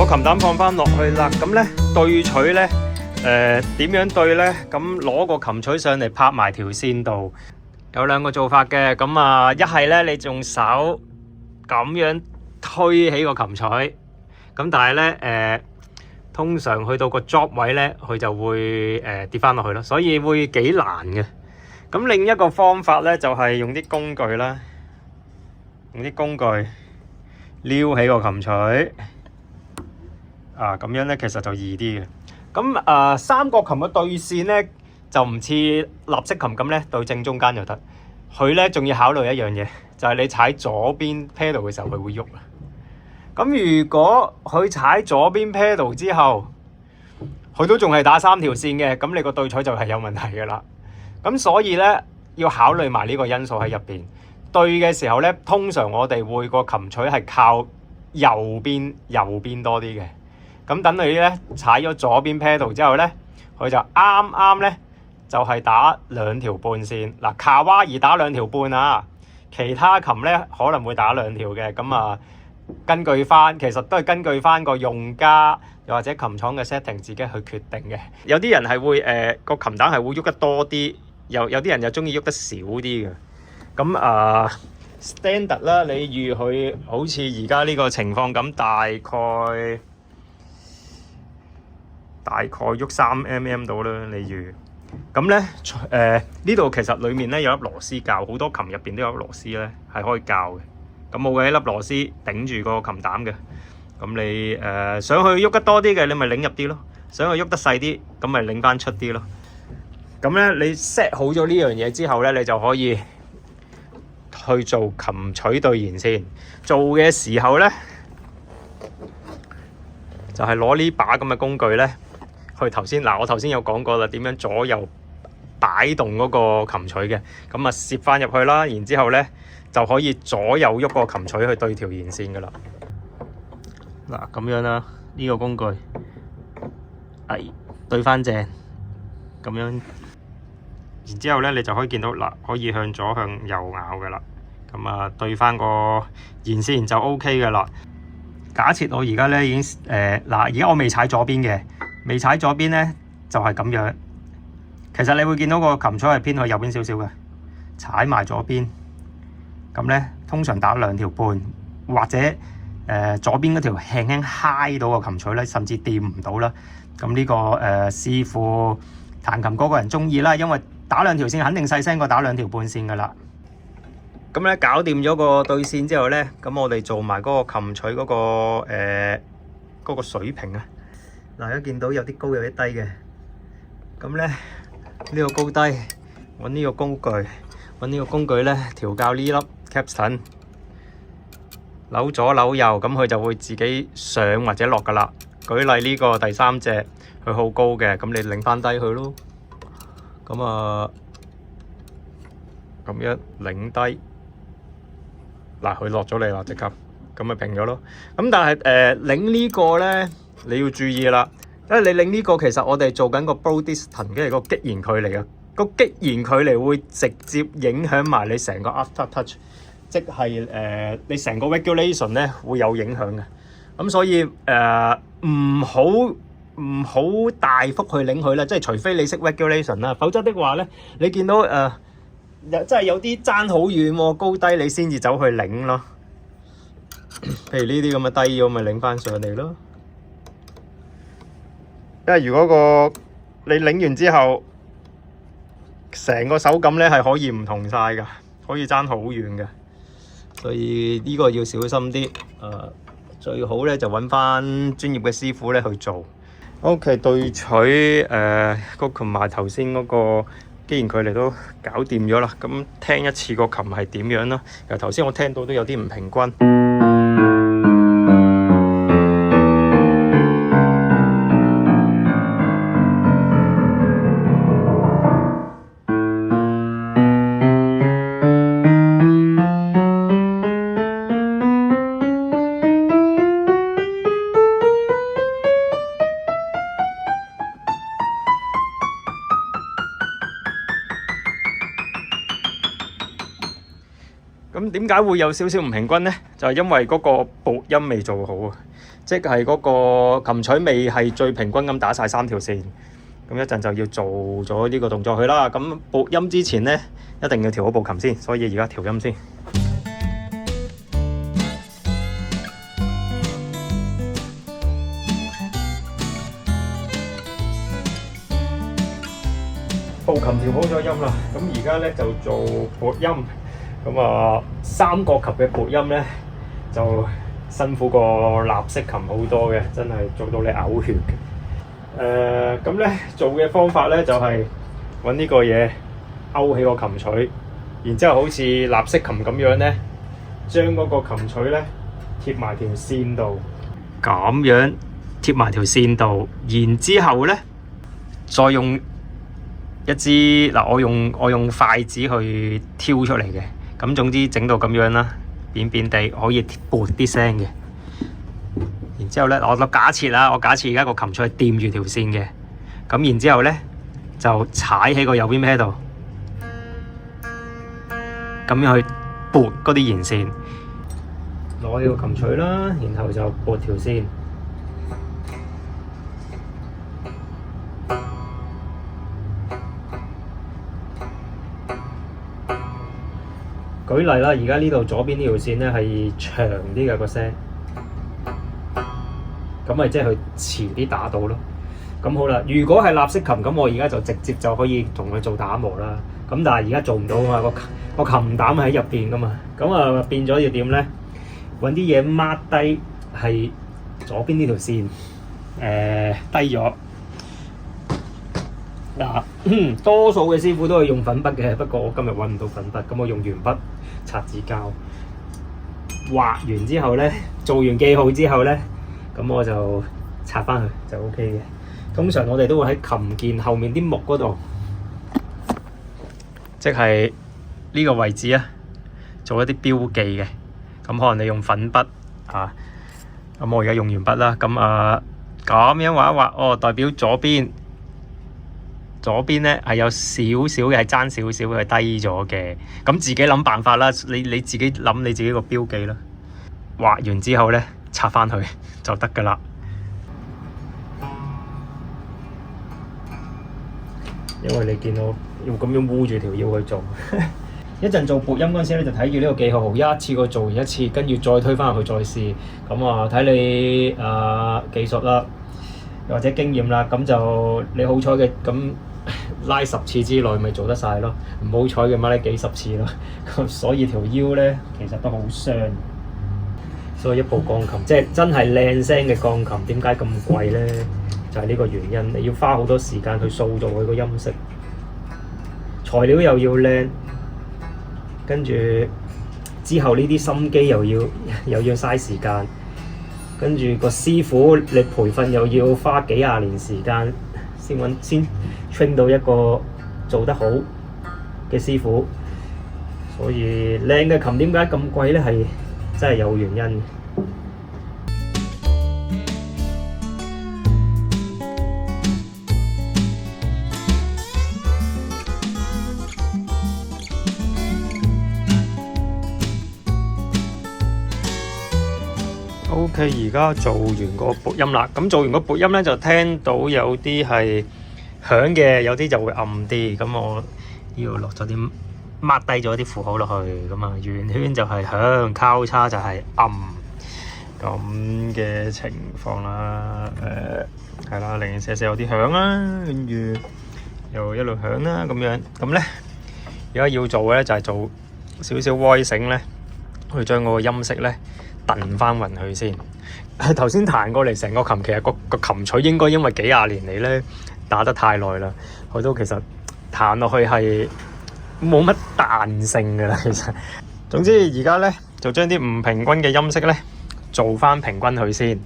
琴膽放翻落去啦。咁咧對取咧，點樣對咧？咁攞個琴錘上嚟拍埋條線度，有兩個做法嘅。咁啊，一係咧你用手咁樣推起個琴錘，咁但係咧通常去到個 drop 位咧，佢就會跌翻落去咯，所以會幾難嘅。咁另一個方法咧，就係用啲工具啦，用啲工具撩起個琴錘。咁樣咧，其實就易啲嘅。咁三角琴嘅對線咧，就唔似立式琴咁咧對正中間就得。佢咧仲要考慮一樣嘢，就係你踩左邊 pedal 嘅時候，佢會喐啊。咁如果佢踩左邊 pedal 之後，佢都仲係打三條線嘅，咁你個對取就係有問題嘅啦。咁所以咧要考慮埋呢個因素喺入邊。對嘅時候咧，通常我哋會個琴錘係靠右邊多啲嘅。咁等你咧踩咗左邊 pedal 之後咧，佢就啱啱咧就係打兩條半線。嗱，卡哇伊打兩條半啊，其他琴咧可能會打兩條嘅。咁啊，根據翻其實都係根據翻個用家又或者琴廠嘅 setting 自己去決定嘅。有啲人係會個琴膽係會喐得多啲，有啲人又中意喐得少啲嘅。咁standard 啦，你預佢好似而家呢個情況咁，大概喐3mm到啦，你預。咁咧呢度其實裡面咧有粒螺絲教，好多琴入邊都有粒螺絲咧係可以教嘅。咁冇嘅一粒螺絲頂住個琴膽嘅。咁你想去喐得多啲嘅，你咪擰入啲咯；想去喐得細啲，咁咪擰翻出啲咯。咁咧你 set 好咗呢樣嘢之後咧，你就可以去做琴錘對弦先。做嘅時候咧，就係攞呢把咁嘅工具咧，去我頭先有講過啦，點樣左右擺動嗰個琴錘嘅。咁啊攝翻入去啦，然之後咧就可以左右喐個琴錘去對條弦線噶啦。嗱，咁樣啦，呢個工具係對翻正咁樣，然之後咧你就可以見到嗱，可以向左向右咬噶啦。咁啊對翻個弦線就 OK 噶啦。假設我而家咧已經而家我未踩左邊嘅，未踩左邊咧就係咁樣。其實你會見到個琴錘係偏去右邊少少嘅，踩埋左邊，咁咧通常打兩條半，或者左邊嗰條輕輕揩到個琴錘咧，甚至掂唔到啦。咁呢個視乎彈琴嗰個人中意啦，因為打兩條線肯定細聲過打兩條半線噶啦。咁咧搞掂咗個對線之後咧，咁我哋做埋嗰個琴錘嗰個水平啊。嗱，而家見到有啲高有啲低嘅，咁咧呢個高低揾呢個工具咧調校呢粒 capstan， 扭左扭右，咁佢就會自己上或者落噶啦。舉例呢個第三隻佢好高嘅，咁你擰翻低佢咯。咁咁樣擰低，嗱佢落咗嚟啦，即刻咁咪平咗咯。咁但係擰呢個咧你要注意啦，因為你擰呢個其實我哋做緊個 bow distance， 即係個擊弦距離啊。個擊弦距離會直接影響埋你成個 after touch， 即係你成個 regulation 咧會有影響嘅。咁所以唔好大幅去擰佢啦，即係除非你識 regulation 啦，否則的話咧，你見到真係有啲爭好遠喎，高低你先至走去擰咯。譬如呢啲咁嘅低腰，咪擰翻上嚟咯。因為如果你擰完之後，成個手感咧係可以唔同晒㗎，可以爭好遠嘅，所以呢個要小心啲。最好咧就揾翻專業嘅師傅咧去做。OK， 對取同埋頭先嗰個擊弦距離都搞掂咗啦。咁聽一次個琴係點樣啦？由頭先我聽到都有啲唔平均。咁點解會有少少唔平均呢？就係因為嗰個撥音未做好啊！即係嗰個琴錘未係最平均咁打晒3條線。咁一陣就要做咗呢個動作去啦。咁撥音之前呢，一定要調好部琴先，所以而家調音先。部琴調好咗音啦，咁而家咧就做撥音。咁啊，三角琴嘅撥音咧就辛苦過立式琴好多嘅，真係做到你嘔血嘅。咁咧做嘅方法咧就係揾呢個嘢勾起個琴錘，然之後好似立式琴咁樣咧，將嗰個琴錘咧貼埋條線度，咁樣貼埋條線度，然之後咧再用一支嗱，我用筷子去挑出嚟嘅，咁總之整到咁樣啦，扁扁地可以撥啲聲嘅。然之後咧，我假設而家個琴錘係掂住條線嘅，咁然之後咧就踩喺個右邊 pad 度，咁樣去撥嗰啲弦線，攞呢個琴錘啦，然後就撥條線。舉例啦，而家呢度左邊呢條線咧係長啲嘅個聲。咁咪即係佢遲啲打到咯。咁好啦，如果係立式琴，咁我而家就直接就可以同佢做打磨啦。咁但係而家做唔到啊嘛，個琴膽喺入邊噶嘛。咁啊變咗要點咧？揾啲嘢 mark 低係左邊呢條線，低咗。嗱，多數嘅師傅都係用粉筆嘅，不過我今日揾唔到粉筆，咁我用鉛筆、擦紙膠畫完之後咧，做完記號之後咧。咁我就插翻去就 OK 嘅。通常我哋都會喺琴鍵後面啲木嗰度，即係呢個位置啊，做一啲標記嘅。咁可能你用粉筆啊，咁我而家用鉛筆啦。咁咁樣畫一畫，哦，代表左邊咧係有少少嘅，係爭少少嘅低咗嘅。咁自己諗辦法啦，你自己諗你自己個標記啦。畫完之後咧，插翻去就得噶啦。因為你見我要咁樣烏住條腰去做，一陣做撥音嗰陣時咧，就睇住呢個記號，一次過做完一次，跟住再推翻入去再試。咁啊，睇你技術啦，或者經驗啦。咁就你好彩嘅，咁拉10次之內咪做得晒咯。唔好彩嘅咪拉幾十次咯。咁所以條腰咧其實都好傷。所以一部鋼琴即係真係靚聲嘅鋼琴，點解咁貴咧？就係呢個原因，你要花好多時間去塑造佢個音色，材料又要靚，跟住之後呢啲心機又要嘥時間，跟住個師傅你培訓又要花幾廿年時間先 train 到一個做得好嘅師傅。所以靚嘅琴點解咁貴咧？係真係有原因。OK， 而家做完個撥音啦。咁做完個撥音咧，就聽到有啲係響嘅，有啲就會暗啲。咁我呢度落咗啲抹低咗啲符號落去。咁啊，圓圈就係響，交叉就係暗咁嘅情況啦。係啦，零零舍舍有啲響啦，跟住又一路響啦咁樣。咁咧，而家要做嘅咧就係做少少 voicing咧，去將嗰個音色咧燉翻勻佢先。頭先彈過嚟成個琴，其實個琴錘應該因為幾廿年嚟咧打得太耐啦，佢都其實彈落去係冇乜彈性噶啦。其實總之而家咧就將啲唔平均嘅音色咧做翻平均佢先，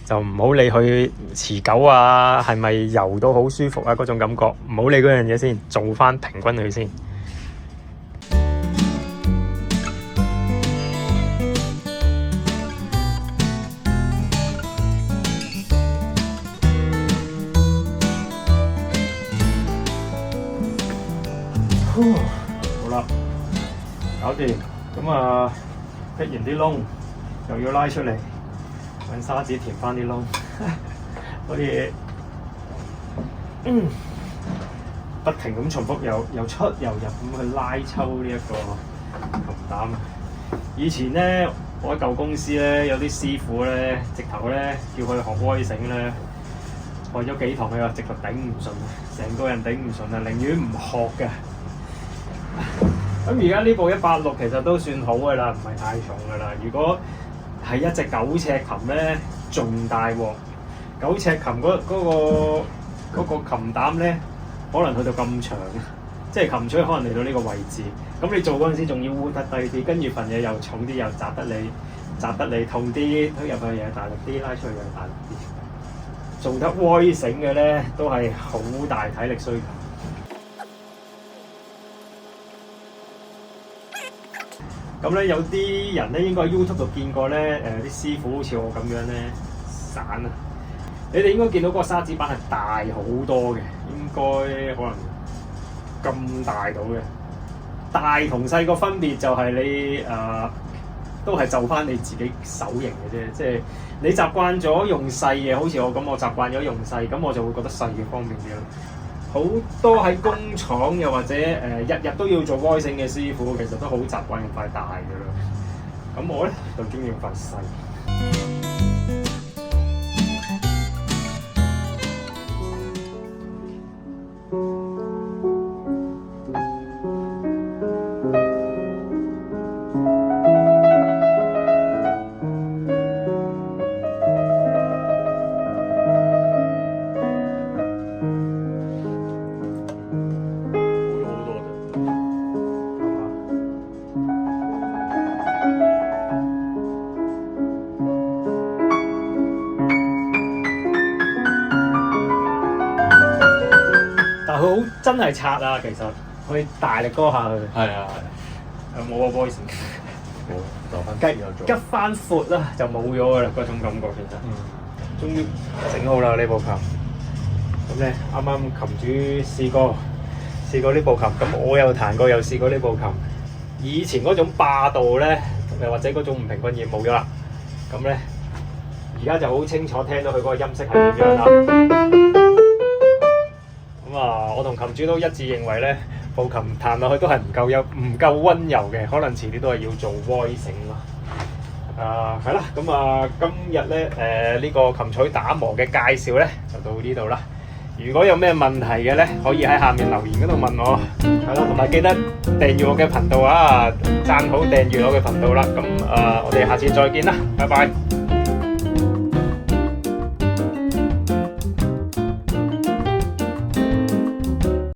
就唔好理佢持久啊，係咪游到好舒服啊嗰種感覺，唔好理嗰樣嘢先，做翻平均佢先。好啦，搞掂。咁啊，剔完啲窿又要拉出嚟，揾沙紙填翻啲窿，可以不停咁重複又出又入咁去拉抽呢一個琴膽。以前咧，我喺舊公司咧，有啲師傅咧，直頭咧叫佢學威繩咧，學咗幾堂佢話直頭頂唔順，成個人頂唔順啊，寧願唔學嘅。咁而家呢部186其實都算好嘅啦，唔係太重嘅啦。如果係一隻9尺琴咧，仲大鑊。9尺琴嗰個琴膽咧，可能去到咁長，即係琴錘可能嚟到呢個位置。咁你做嗰陣時仲要烏得低啲，跟住份嘢又重啲，又砸得你痛啲，推入去又大力啲，拉出去又大力啲。做得威繩嘅咧，都係好大體力需求。咁咧有啲人咧應該喺 YouTube 度見過咧，啲師傅好似我咁樣咧散啊！你哋應該見到嗰個沙紙板係大好多嘅，應該可能咁大到嘅。大同細個分別就係你都係就翻你自己手型嘅啫，即係你習慣咗用細嘅，好似我咁，我習慣咗用細，咁我就會覺得細嘅方便啲咯。好多喺工廠又或者日日都要做威繩嘅師傅，其實都好習慣用塊大嘅啦。咁我咧就中意用塊細。佢好真係拆啊！其實可以大力多下佢。係啊，冇個 voice。冇，留翻吉翻闊啦，就冇咗㗎啦嗰種感覺其實。終於整好啦呢部琴。咁咧，啱啱琴主試過呢部琴，咁我有彈過，又試過呢部琴。以前嗰種霸道咧，又或者嗰種唔平均嘢冇咗啦。咁咧，而家就好清楚聽到佢嗰個音色係點樣啦。我同琴主都一致認為咧，部琴彈落去都係唔夠溫柔嘅，可能遲啲都係要做威繩咯。係啦，咁今日咧呢個琴錘打磨嘅介紹咧就到呢度啦。如果有咩問題嘅咧，可以喺下面留言嗰度問我。係啦，同埋記得訂閱我嘅頻道啊，讚好訂閱我嘅頻道啦。咁我哋下次再見啦，拜拜。